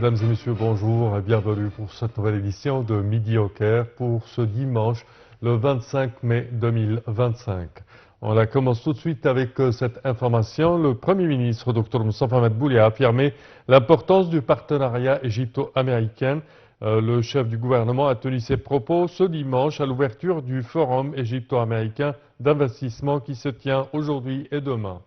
Mesdames et messieurs, bonjour et bienvenue pour cette nouvelle édition de Midi au Caire pour ce dimanche, le 25 mai 2025. On la commence tout de suite avec cette information. Le Premier ministre, Dr Moustapha Madbouli, a affirmé l'importance du partenariat égypto-américain. Le chef du gouvernement a tenu ses propos ce dimanche à l'ouverture du Forum égypto-américain d'investissement qui se tient aujourd'hui et demain.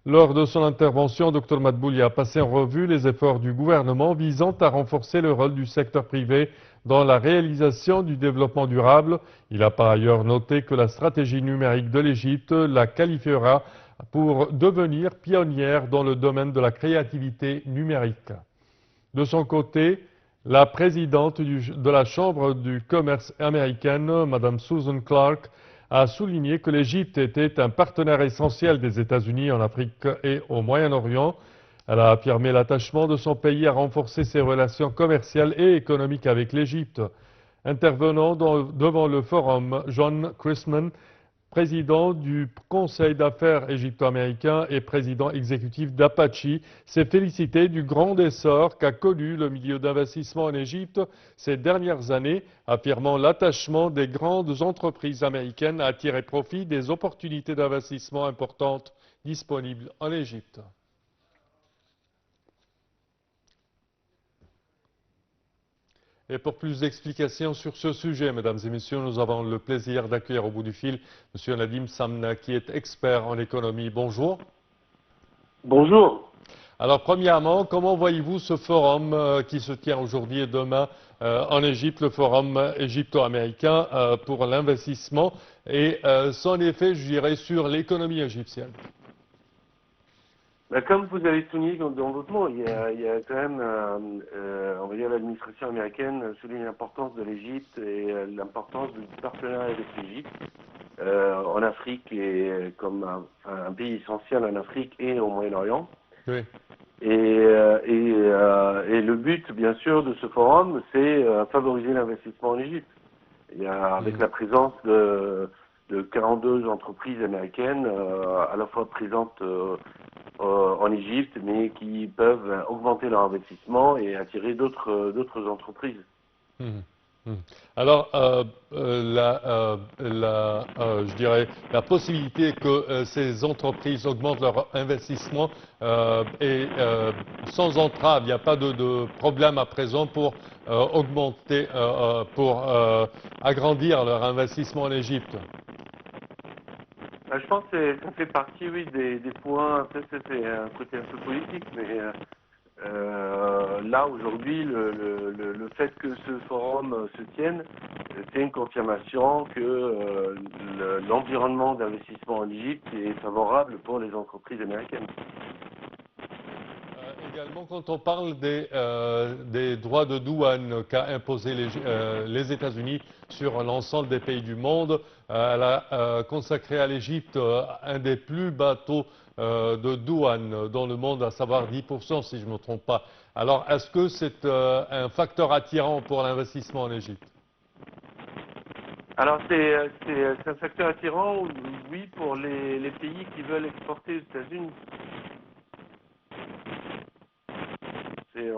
Lors de son intervention, Dr Madbouli a passé en revue les efforts du gouvernement visant à renforcer le rôle du secteur privé dans la réalisation du développement durable. Il a par ailleurs noté que la stratégie numérique de l'Égypte la qualifiera pour devenir pionnière dans le domaine de la créativité numérique. De son côté, la présidente de la Chambre du commerce américaine, Mme Susan Clark, a souligné que l'Égypte était un partenaire essentiel des États-Unis en Afrique et au Moyen-Orient. Elle a affirmé l'attachement de son pays à renforcer ses relations commerciales et économiques avec l'Égypte. Intervenant devant le forum, John Christman, président du Conseil d'affaires égypto-américain et président exécutif d'Apache, s'est félicité du grand essor qu'a connu le milieu d'investissement en Égypte ces dernières années, affirmant l'attachement des grandes entreprises américaines à tirer profit des opportunités d'investissement importantes disponibles en Égypte. Et pour plus d'explications sur ce sujet, mesdames et messieurs, nous avons le plaisir d'accueillir au bout du fil M. Nadim Samna, qui est expert en économie. Bonjour. Bonjour. Alors, premièrement, comment voyez-vous ce forum qui se tient aujourd'hui et demain en Égypte, le forum égypto-américain pour l'investissement et son effet, je dirais, sur l'économie égyptienne? Comme vous avez souligné dans votre mot, il y a quand même, on va dire, l'administration américaine souligne l'importance de l'Égypte et l'importance du partenariat avec l'Égypte en Afrique et comme un pays essentiel en Afrique et au Moyen-Orient. Oui. Et le but, bien sûr, de ce forum, c'est favoriser l'investissement en Égypte. Avec la présence de 42 entreprises américaines, à la fois présentes en Égypte, mais qui peuvent augmenter leur investissement et attirer d'autres entreprises. Alors, je dirais, la possibilité que ces entreprises augmentent leur investissement est sans entrave. Il n'y a pas de problème à présent pour augmenter, pour agrandir leur investissement en Égypte. Je pense que ça fait partie, oui, des points. Après, c'est un côté un peu politique, mais là, aujourd'hui, le fait que ce forum se tienne, c'est une confirmation que l'environnement d'investissement en Égypte est favorable pour les entreprises américaines. Également, quand on parle des droits de douane qu'a imposé les États-Unis sur l'ensemble des pays du monde, elle a consacré à l'Égypte un des plus bas taux de douane dans le monde, à savoir 10% si je ne me trompe pas. Alors, est-ce que c'est un facteur attirant pour l'investissement en Égypte? Alors, c'est un facteur attirant, oui, pour les pays qui veulent exporter aux États-Unis.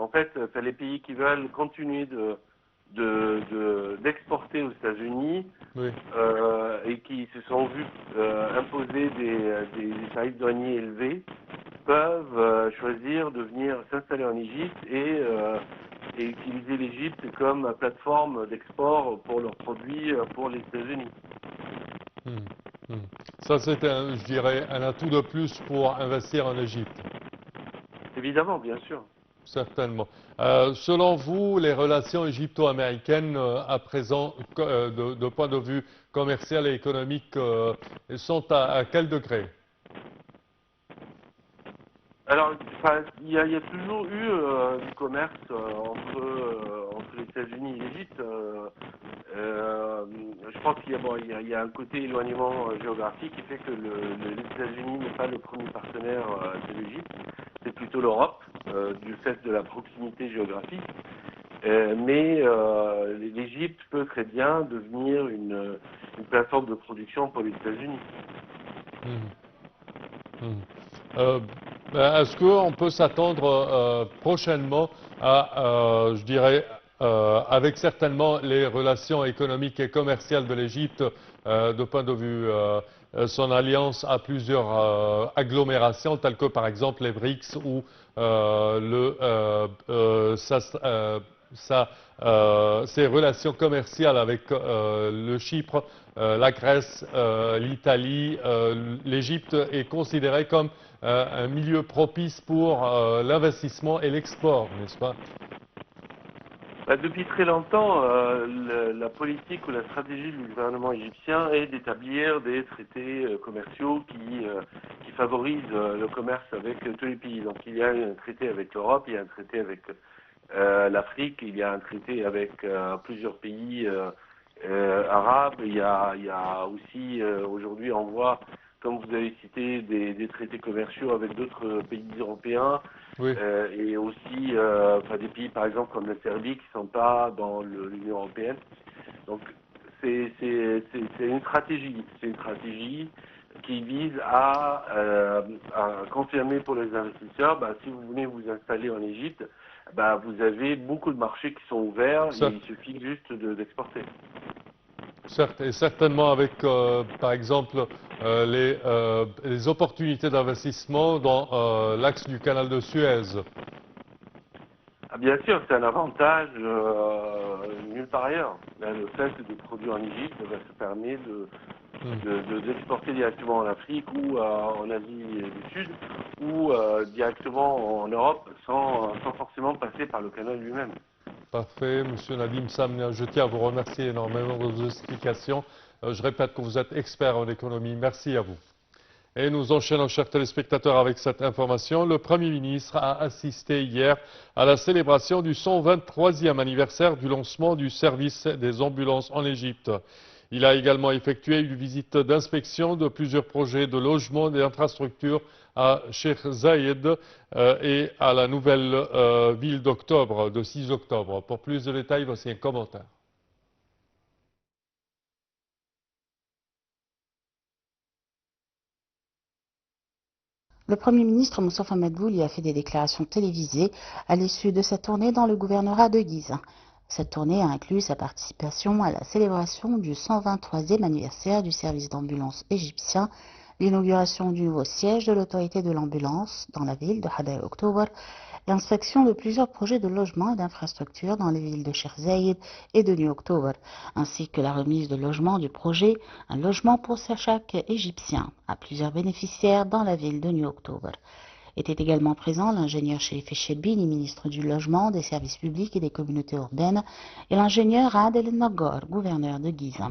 En fait, c'est les pays qui veulent continuer d'exporter aux États-Unis, oui, et qui se sont vus imposer des tarifs douaniers élevés, peuvent choisir de venir s'installer en Égypte et utiliser l'Égypte comme plateforme d'export pour leurs produits pour les États-Unis. Ça, c'est, je dirais, un atout de plus pour investir en Égypte. Évidemment, bien sûr. Certainement. Selon vous, les relations égypto-américaines à présent, de point de vue commercial et économique, sont à quel degré? Alors, il y a toujours eu du commerce entre les États-Unis et l'Égypte. Je pense qu'il y a un côté éloignement géographique qui fait que les États-Unis n'est pas le premier partenaire de l'Égypte, c'est plutôt l'Europe, du fait de la proximité géographique. Mais l'Égypte peut très bien devenir une plateforme de production pour les États-Unis. Est-ce qu'on peut s'attendre prochainement à, je dirais, avec certainement les relations économiques et commerciales de l'Égypte, de point de vue son alliance à plusieurs agglomérations, telles que par exemple les BRICS ou ses relations commerciales avec le Chypre, la Grèce, l'Italie, l'Égypte est considérée comme un milieu propice pour l'investissement et l'export, n'est-ce pas? Depuis très longtemps, la politique ou la stratégie du gouvernement égyptien est d'établir des traités commerciaux qui favorisent le commerce avec tous les pays. Donc il y a un traité avec l'Europe, il y a un traité avec l'Afrique, il y a un traité avec plusieurs pays arabes. Il y a aussi, aujourd'hui, on voit, comme vous avez cité, des traités commerciaux avec d'autres pays européens. Oui. Et aussi des pays par exemple comme la Serbie qui ne sont pas dans l'Union européenne. Donc c'est une stratégie. C'est une stratégie qui vise à confirmer pour les investisseurs, si vous voulez vous installer en Égypte, vous avez beaucoup de marchés qui sont ouverts et il suffit juste d'exporter. Certes, et certainement avec, par exemple, les opportunités d'investissement dans l'axe du canal de Suez. Bien sûr, c'est un avantage nulle part ailleurs. Le fait de produire en Égypte, ça permet d'exporter directement en Afrique ou en Asie du Sud ou directement en Europe sans forcément passer par le canal lui-même. Parfait. Monsieur Nadim Samnia, je tiens à vous remercier énormément de vos explications. Je répète que vous êtes expert en économie. Merci à vous. Et nous enchaînons, chers téléspectateurs, avec cette information. Le Premier ministre a assisté hier à la célébration du 123e anniversaire du lancement du service des ambulances en Égypte. Il a également effectué une visite d'inspection de plusieurs projets de logement et d'infrastructures à Sheikh Zayed et à la nouvelle ville d'octobre, de 6 octobre. Pour plus de détails, voici un commentaire. Le Premier ministre Moustapha Madbouli a fait des déclarations télévisées à l'issue de sa tournée dans le gouvernorat de Guise. Cette tournée a inclus sa participation à la célébration du 123e anniversaire du service d'ambulance égyptien, l'inauguration du nouveau siège de l'autorité de l'ambulance dans la ville de Hadar October, l'inspection de plusieurs projets de logement et d'infrastructures dans les villes de Sheikh Zayed et de New October, ainsi que la remise de logement du projet Un logement pour chaque Égyptien à plusieurs bénéficiaires dans la ville de New October. Était également présent l'ingénieur Chérif Echebini, ministre du Logement, des Services publics et des communautés urbaines, et l'ingénieur Adel Nagor, gouverneur de Guise.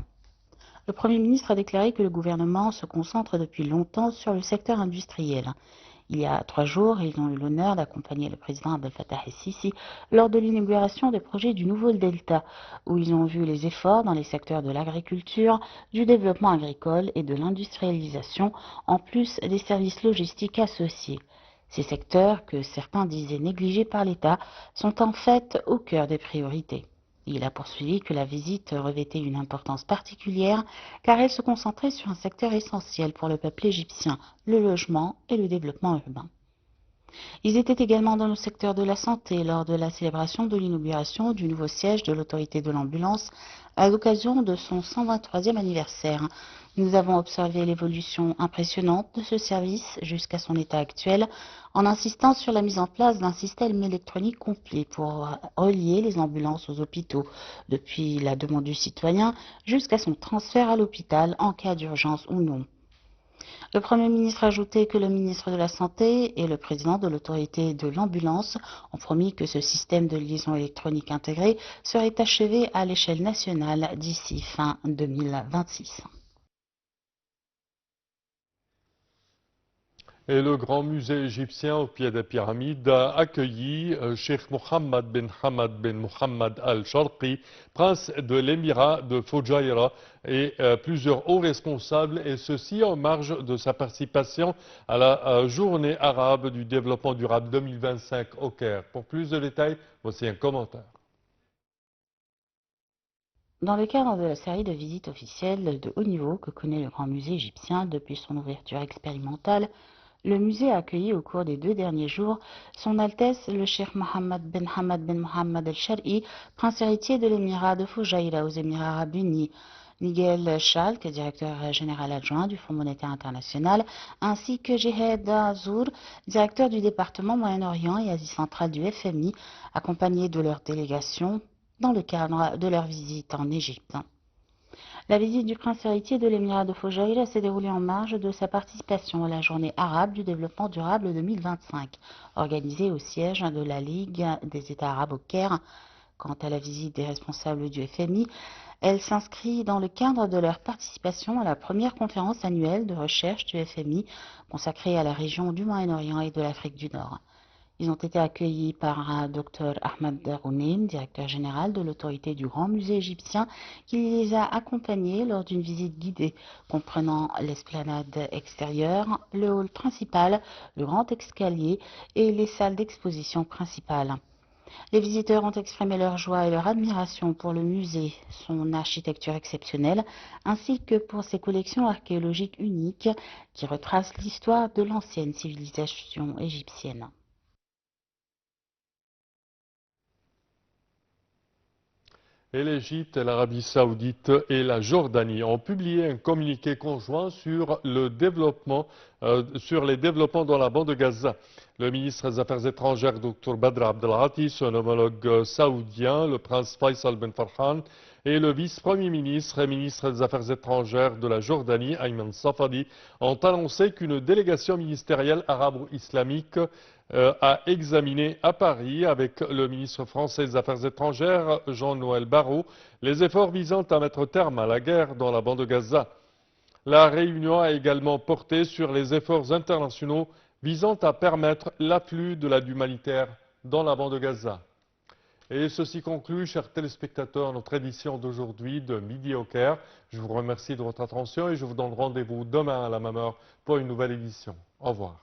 Le Premier ministre a déclaré que le gouvernement se concentre depuis longtemps sur le secteur industriel. Il y a 3 jours, ils ont eu l'honneur d'accompagner le président Abdel Fattah el-Sisi lors de l'inauguration des projets du nouveau Delta, où ils ont vu les efforts dans les secteurs de l'agriculture, du développement agricole et de l'industrialisation, en plus des services logistiques associés. Ces secteurs, que certains disaient négligés par l'État, sont en fait au cœur des priorités. Il a poursuivi que la visite revêtait une importance particulière car elle se concentrait sur un secteur essentiel pour le peuple égyptien, le logement et le développement urbain. Ils étaient également dans le secteur de la santé lors de la célébration de l'inauguration du nouveau siège de l'autorité de l'ambulance à l'occasion de son 123e anniversaire. Nous avons observé l'évolution impressionnante de ce service jusqu'à son état actuel en insistant sur la mise en place d'un système électronique complet pour relier les ambulances aux hôpitaux, depuis la demande du citoyen jusqu'à son transfert à l'hôpital en cas d'urgence ou non. Le Premier ministre a ajouté que le ministre de la Santé et le président de l'autorité de l'ambulance ont promis que ce système de liaison électronique intégré serait achevé à l'échelle nationale d'ici fin 2026. Et le grand musée égyptien au pied des pyramides a accueilli Cheikh Mohammed bin Hamad bin Mohammed al-Sharqi, prince de l'émirat de Foujaïra, et plusieurs hauts responsables, et ceci en marge de sa participation à la journée arabe du développement durable 2025 au Caire. Pour plus de détails, voici un commentaire. Dans le cadre de la série de visites officielles de haut niveau que connaît le Grand Musée égyptien depuis son ouverture expérimentale, Le musée a accueilli au cours des 2 derniers jours Son Altesse le Cheikh Mohammed bin Hamad bin Mohammed el-Shar'i, prince héritier de l'émirat de Fujairah aux Émirats arabes unis, Nigel Schalk, directeur général adjoint du Fonds monétaire international, ainsi que Jehed Azour, directeur du département Moyen-Orient et Asie centrale du FMI, accompagnés de leur délégation dans le cadre de leur visite en Égypte. La visite du prince héritier de l'émirat de Fujairah s'est déroulée en marge de sa participation à la journée arabe du développement durable 2025, organisée au siège de la Ligue des États arabes au Caire. Quant à la visite des responsables du FMI, elle s'inscrit dans le cadre de leur participation à la première conférence annuelle de recherche du FMI consacrée à la région du Moyen-Orient et de l'Afrique du Nord. Ils ont été accueillis par Dr Ahmed Darounin, directeur général de l'autorité du Grand Musée égyptien, qui les a accompagnés lors d'une visite guidée comprenant l'esplanade extérieure, le hall principal, le grand escalier et les salles d'exposition principales. Les visiteurs ont exprimé leur joie et leur admiration pour le musée, son architecture exceptionnelle, ainsi que pour ses collections archéologiques uniques qui retracent l'histoire de l'ancienne civilisation égyptienne. Et l'Égypte, l'Arabie saoudite et la Jordanie ont publié un communiqué conjoint sur les développements dans la bande de Gaza. Le ministre des Affaires étrangères, Dr Badr Abdelhati, son homologue saoudien, le prince Faisal Ben Farhan, et le vice-premier ministre et ministre des Affaires étrangères de la Jordanie, Ayman Safadi, ont annoncé qu'une délégation ministérielle arabo-islamique a examiné à Paris avec le ministre français des Affaires étrangères, Jean-Noël Barrot, les efforts visant à mettre terme à la guerre dans la bande de Gaza. La réunion a également porté sur les efforts internationaux visant à permettre l'afflux de l'aide humanitaire dans la bande de Gaza. Et ceci conclut, chers téléspectateurs, notre édition d'aujourd'hui de Midi au Caire. Je vous remercie de votre attention et je vous donne rendez-vous demain à la même heure pour une nouvelle édition. Au revoir.